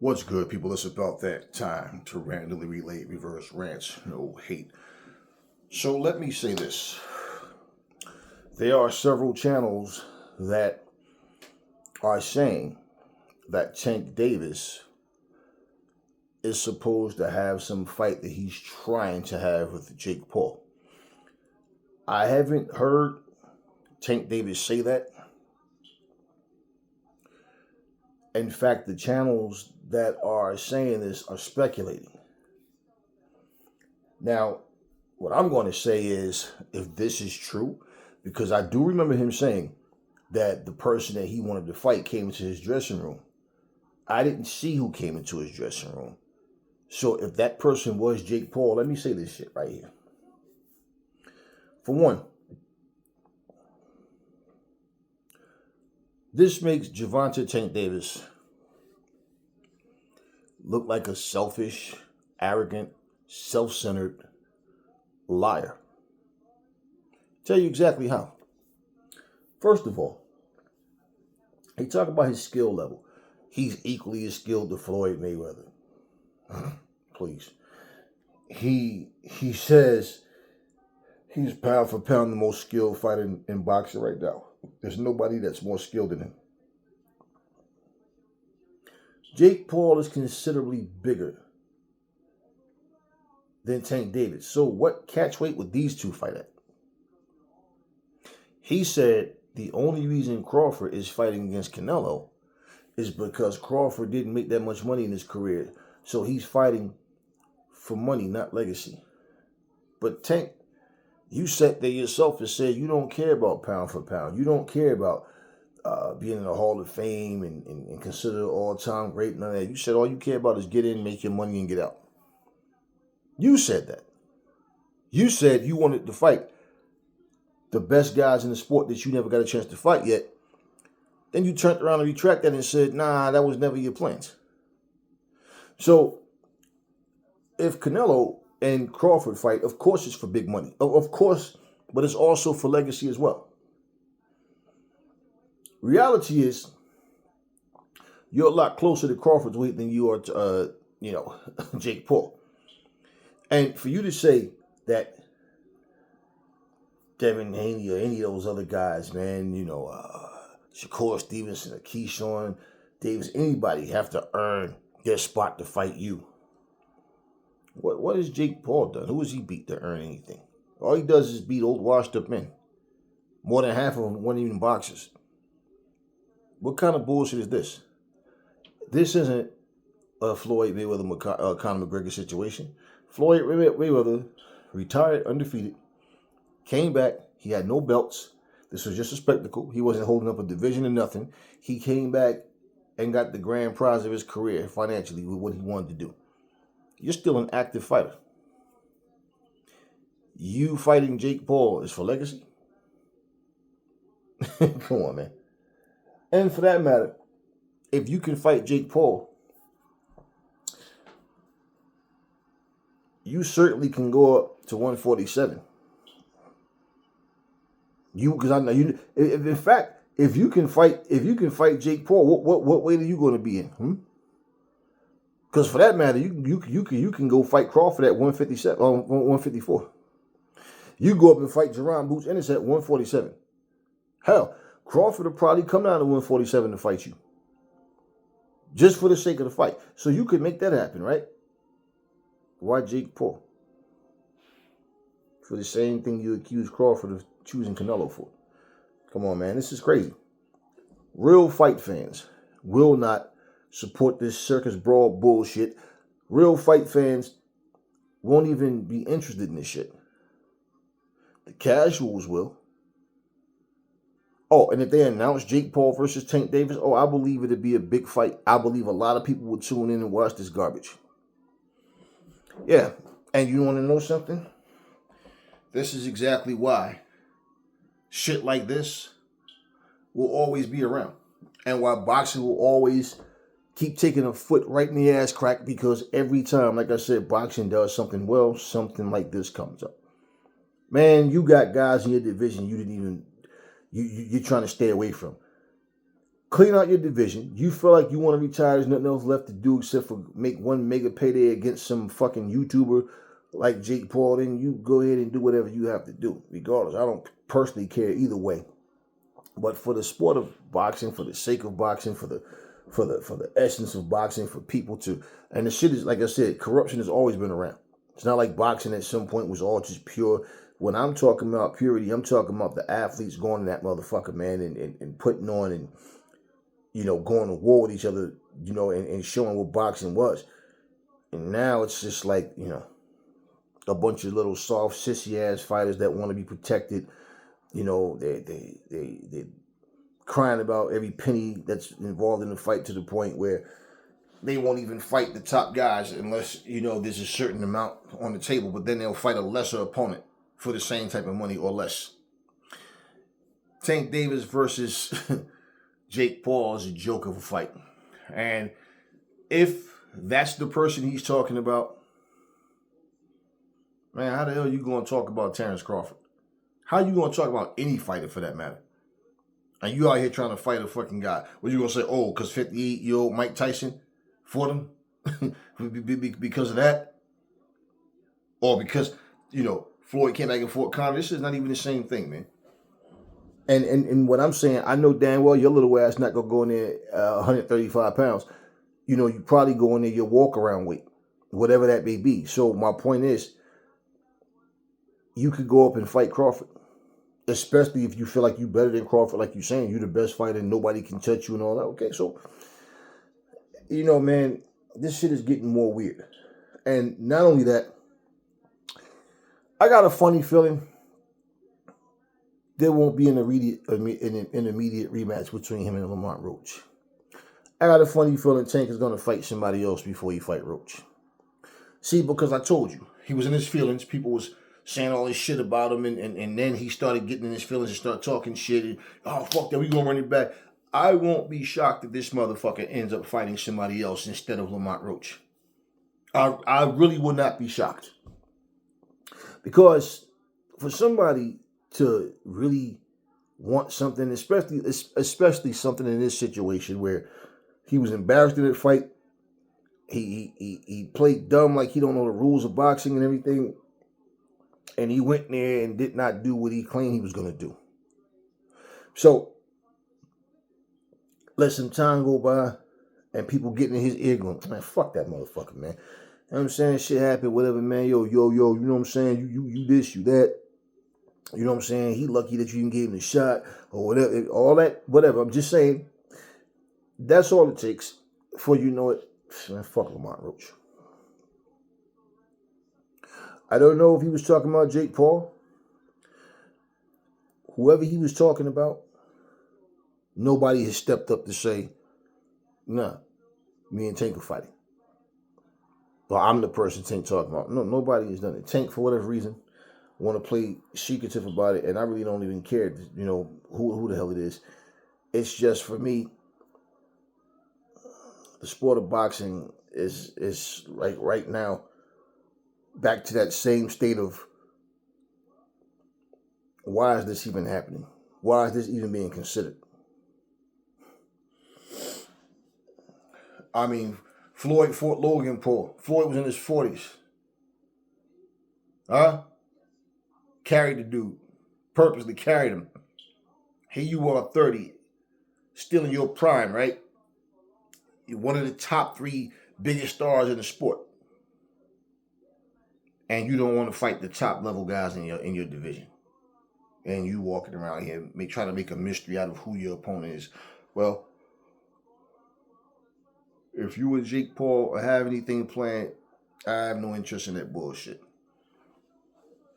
What's good, people? It's about that time to randomly relate reverse rants, no hate. So let me say this. There are several channels that are saying that Tank Davis is supposed to have some fight that he's trying to have with Jake Paul. I haven't heard Tank Davis say that. In fact, the channels that are saying this are speculating. Now, what I'm going to say is, if this is true, because I do remember him saying that the person that he wanted to fight came into his dressing room. I didn't see who came into his dressing room. So if that person was Jake Paul, let me say this shit right here. For one, this makes Gervonta Tank Davis look like a selfish, arrogant, self-centered liar. Tell you exactly how. First of all, he talk about his skill level. He's equally as skilled to Floyd Mayweather. Please. He says he's pound for pound the most skilled fighter in boxing right now. There's nobody that's more skilled than him. Jake Paul is considerably bigger than Tank Davis. So what catch weight would these two fight at? He said the only reason Crawford is fighting against Canelo is because Crawford didn't make that much money in his career. So he's fighting for money, not legacy. But Tank, you sat there yourself and said you don't care about pound for pound. You don't care about being in the Hall of Fame and considered all-time great. None of that. You said all you care about is get in, make your money, and get out. You said that. You said you wanted to fight the best guys in the sport that you never got a chance to fight yet. Then you turned around and retracted and said, nah, that was never your plans. So if Canelo and Crawford fight, of course it's for big money. Of course, but it's also for legacy as well. Reality is, you're a lot closer to Crawford's weight than you are to, Jake Paul. And for you to say that Devin Haney or any of those other guys, man, Shakur Stevenson or Keyshawn Davis, anybody have to earn their spot to fight you. What has Jake Paul done? Who has he beat to earn anything? All he does is beat old washed up men. More than half of them weren't even boxers. What kind of bullshit is this? This isn't a Floyd Mayweather Conor McGregor situation. Floyd Mayweather retired undefeated, came back. He had no belts. This was just a spectacle. He wasn't holding up a division or nothing. He came back and got the grand prize of his career financially with what he wanted to do. You're still an active fighter. You fighting Jake Paul is for legacy? Come on, man. And for that matter, if you can fight Jake Paul, you certainly can go up to 147. Because I know you. In fact, if you can fight Jake Paul, what weight are you going to be in? Because for that matter, you can go fight Crawford at 157 or 154. You go up and fight Jerron Boots Ennis at 147. Hell, Crawford will probably come down to 147 to fight you. Just for the sake of the fight. So you could make that happen, right? Why Jake Paul? For the same thing you accuse Crawford of choosing Canelo for. Come on, man. This is crazy. Real fight fans will not support this circus brawl bullshit. Real fight fans won't even be interested in this shit. The casuals will. Oh, and if they announce Jake Paul versus Tank Davis, I believe it'd be a big fight. I believe a lot of people would tune in and watch this garbage. Yeah, and you want to know something? This is exactly why shit like this will always be around. And why boxing will always keep taking a foot right in the ass crack, because every time, like I said, boxing does something well, something like this comes up. Man, you got guys in your division you're trying to stay away from. clean out your division. You feel like you want to retire, there's nothing else left to do except for make one mega payday against some fucking YouTuber like Jake Paul, then you go ahead and do whatever you have to do, regardless. I don't personally care either way. But for the sport of boxing, for the sake of boxing, for the essence of boxing, for people to, and the shit is, like I said, corruption has always been around. It's not like boxing at some point was all just pure. When I'm talking about purity, I'm talking about the athletes going to that motherfucker, man, and putting on and, you know, going to war with each other, you know, and showing what boxing was. And now it's just like, you know, a bunch of little soft, sissy-ass fighters that want to be protected. You know, they're crying about every penny that's involved in the fight to the point where they won't even fight the top guys unless, you know, there's a certain amount on the table, but then they'll fight a lesser opponent for the same type of money or less. Tank Davis versus Jake Paul is a joke of a fight. And if that's the person he's talking about, man, how the hell are you going to talk about Terrence Crawford? How are you going to talk about any fighter for that matter? And you out here trying to fight a fucking guy. What you going to say, oh, because 58-year-old Mike Tyson fought him? Because of that? Or because, you know, Floyd came back and fought Conor? This is not even the same thing, man. And what I'm saying, I know damn well your little ass not going to go in there 135 pounds. You know, you probably go in there your walk-around weight, whatever that may be. So my point is, you could go up and fight Crawford, especially if you feel like you're better than Crawford, like you're saying, you're the best fighter and nobody can touch you and all that. Okay, so, you know, man, this shit is getting more weird. And not only that, I got a funny feeling there won't be an immediate rematch between him and Lamont Roach. I got a funny feeling Tank is going to fight somebody else before he fight Roach. See, because I told you, he was in his feelings. People was saying all this shit about him, and then he started getting in his feelings and started talking shit. And, oh, fuck that, we gonna run it back. I won't be shocked if this motherfucker ends up fighting somebody else instead of Lamont Roach. I really would not be shocked. Because for somebody to really want something, especially something in this situation where he was embarrassed in that fight, he played dumb like he don't know the rules of boxing and everything, and he went there and did not do what he claimed he was going to do. So, let some time go by, and people getting in his ear going, man, fuck that motherfucker, man. You know what I'm saying? Shit happened, whatever, man. Yo, you know what I'm saying? You this, you that. You know what I'm saying? He lucky that you even gave him a shot, or whatever, all that, whatever. I'm just saying, that's all it takes for you know it. Man, fuck Lamont Roach. I don't know if he was talking about Jake Paul. Whoever he was talking about, nobody has stepped up to say, nah, me and Tank are fighting. Well, I'm the person Tank talking about. No, nobody has done it. Tank, for whatever reason, want to play secretive about it, and I really don't even care, you know, who the hell it is. It's just, for me, the sport of boxing is like right now back to that same state of, why is this even happening? Why is this even being considered? I mean, Floyd fought Logan Paul. Floyd was in his 40s. Huh? Carried the dude. Purposely carried him. Here you are, 30. Still in your prime, right? You're one of the top 3 biggest stars in the sport. And you don't want to fight the top level guys in your division. And you walking around here trying to make a mystery out of who your opponent is. Well, if you and Jake Paul have anything planned, I have no interest in that bullshit.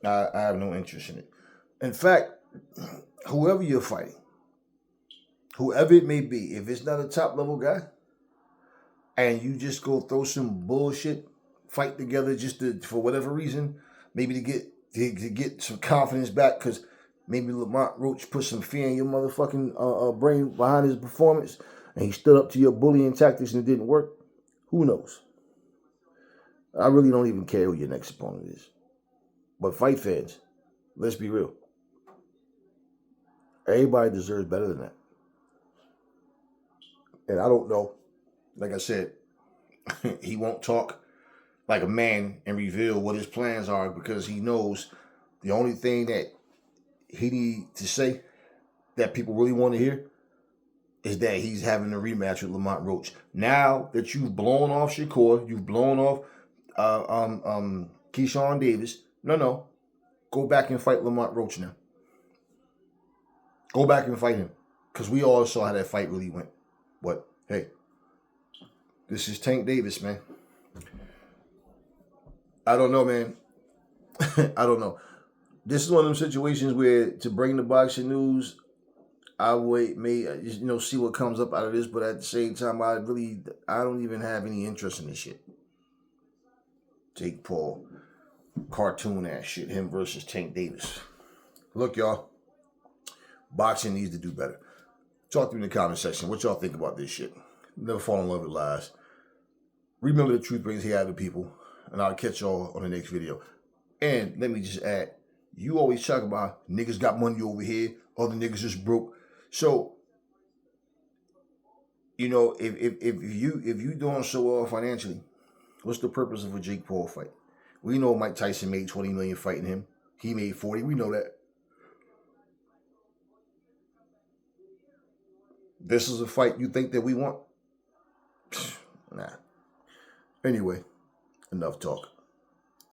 I have no interest in it. In fact, whoever you're fighting, whoever it may be, if it's not a top level guy, and you just go throw some bullshit fight together just for whatever reason, maybe to get some confidence back, because maybe Lamont Roach put some fear in your motherfucking brain behind his performance, and he stood up to your bullying tactics and it didn't work. Who knows? I really don't even care who your next opponent is. But fight fans, let's be real. Everybody deserves better than that. And I don't know. Like I said, he won't talk like a man and reveal what his plans are because he knows the only thing that he needs to say that people really want to hear is that he's having a rematch with Lamont Roach. Now that you've blown off Shakur, you've blown off Keyshawn Davis. No. Go back and fight Lamont Roach now. Go back and fight him. Because we all saw how that fight really went. But, hey, this is Tank Davis, man. I don't know, man. I don't know. This is one of them situations where to bring the boxing news, I may see what comes up out of this, but at the same time, I don't even have any interest in this shit. Jake Paul, cartoon ass shit, him versus Tank Davis. Look, y'all, boxing needs to do better. Talk to me in the comment section. What y'all think about this shit? Never fall in love with lies. Remember, the truth brings here to people, and I'll catch y'all on the next video. And let me just add, you always talk about niggas got money over here, other niggas just broke. So, if you doing so well financially, what's the purpose of a Jake Paul fight? We know Mike Tyson made $20 million fighting him. He made 40. We know that. This is a fight you think that we want? Nah. Anyway, enough talk.